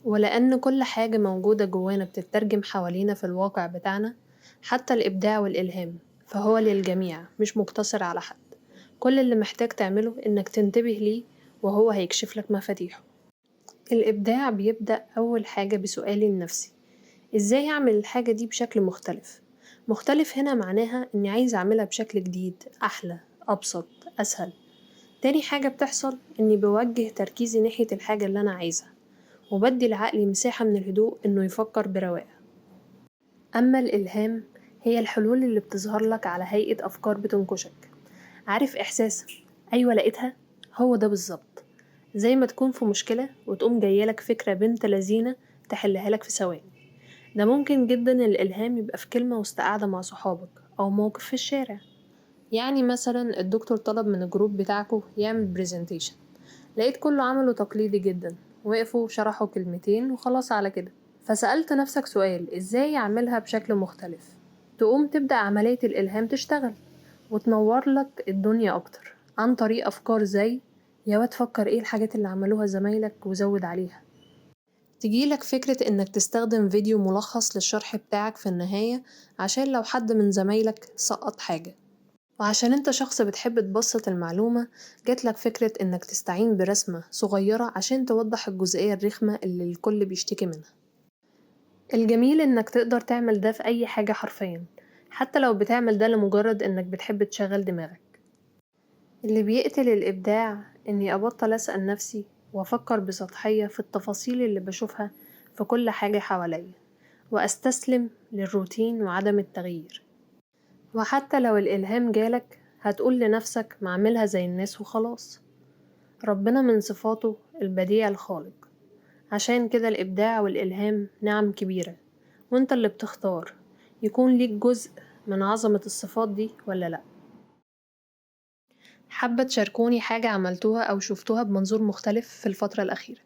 ولأن كل حاجة موجودة جوانا بتترجم حوالينا في الواقع بتاعنا، حتى الإبداع والإلهام، فهو للجميع مش مقتصر على حد. كل اللي محتاج تعمله إنك تنتبه ليه، وهو هيكشف لك مفاتيحه. الإبداع بيبدأ أول حاجة بسؤالي لنفسي: إزاي أعمل الحاجة دي بشكل مختلف؟ مختلف هنا معناها إني عايز أعملها بشكل جديد، أحلى، أبسط، أسهل. تاني حاجة بتحصل إني بوجه تركيزي ناحية الحاجة اللي أنا عايزها، وبدي لعقلي مساحة من الهدوء إنه يفكر برواقة. أما الإلهام هي الحلول اللي بتظهر لك على هيئة أفكار بتنكشك. عارف إحساس أيوة لقيتها؟ هو ده بالظبط. زي ما تكون في مشكلة وتقوم جايلك فكرة بنت لذينة تحلها لك في ثواني. ده ممكن جدا الإلهام يبقى في كلمة وسط قاعدة مع صحابك، أو موقف في الشارع. يعني مثلا الدكتور طلب من الجروب بتاعكو يعمل بريزنتيشن، لقيت كله عمله تقليدي جدا، وقفوا شرحوا كلمتين وخلاص على كده. فسألت نفسك سؤال: ازاي اعملها بشكل مختلف؟ تقوم تبدأ عملية الإلهام تشتغل، وتنور لك الدنيا أكتر عن طريق أفكار زي: يا واد فكر ايه الحاجات اللي عملوها زمايلك وزود عليها. تجيلك فكرة انك تستخدم فيديو ملخص للشرح بتاعك في النهاية، عشان لو حد من زمايلك سقط حاجة. وعشان انت شخص بتحب تبسط المعلومة، جاتلك فكرة انك تستعين برسمة صغيرة عشان توضح الجزئية الرخمة اللي الكل بيشتكي منها. الجميل انك تقدر تعمل ده في اي حاجة حرفيا، حتى لو بتعمل ده لمجرد انك بتحب تشغل دماغك. اللي بيقتل الابداع اني ابطل اسأل نفسي وافكر بسطحية في التفاصيل اللي بشوفها في كل حاجة حواليا، واستسلم للروتين وعدم التغيير. وحتى لو الإلهام جالك هتقول لنفسك: معملها زي الناس وخلاص. ربنا من صفاته البديع الخالق، عشان كده الإبداع والإلهام نعم كبيرة، وانت اللي بتختار يكون ليك جزء من عظمة الصفات دي ولا لأ. حابة تشاركوني حاجة عملتوها أو شفتوها بمنظور مختلف في الفترة الأخيرة؟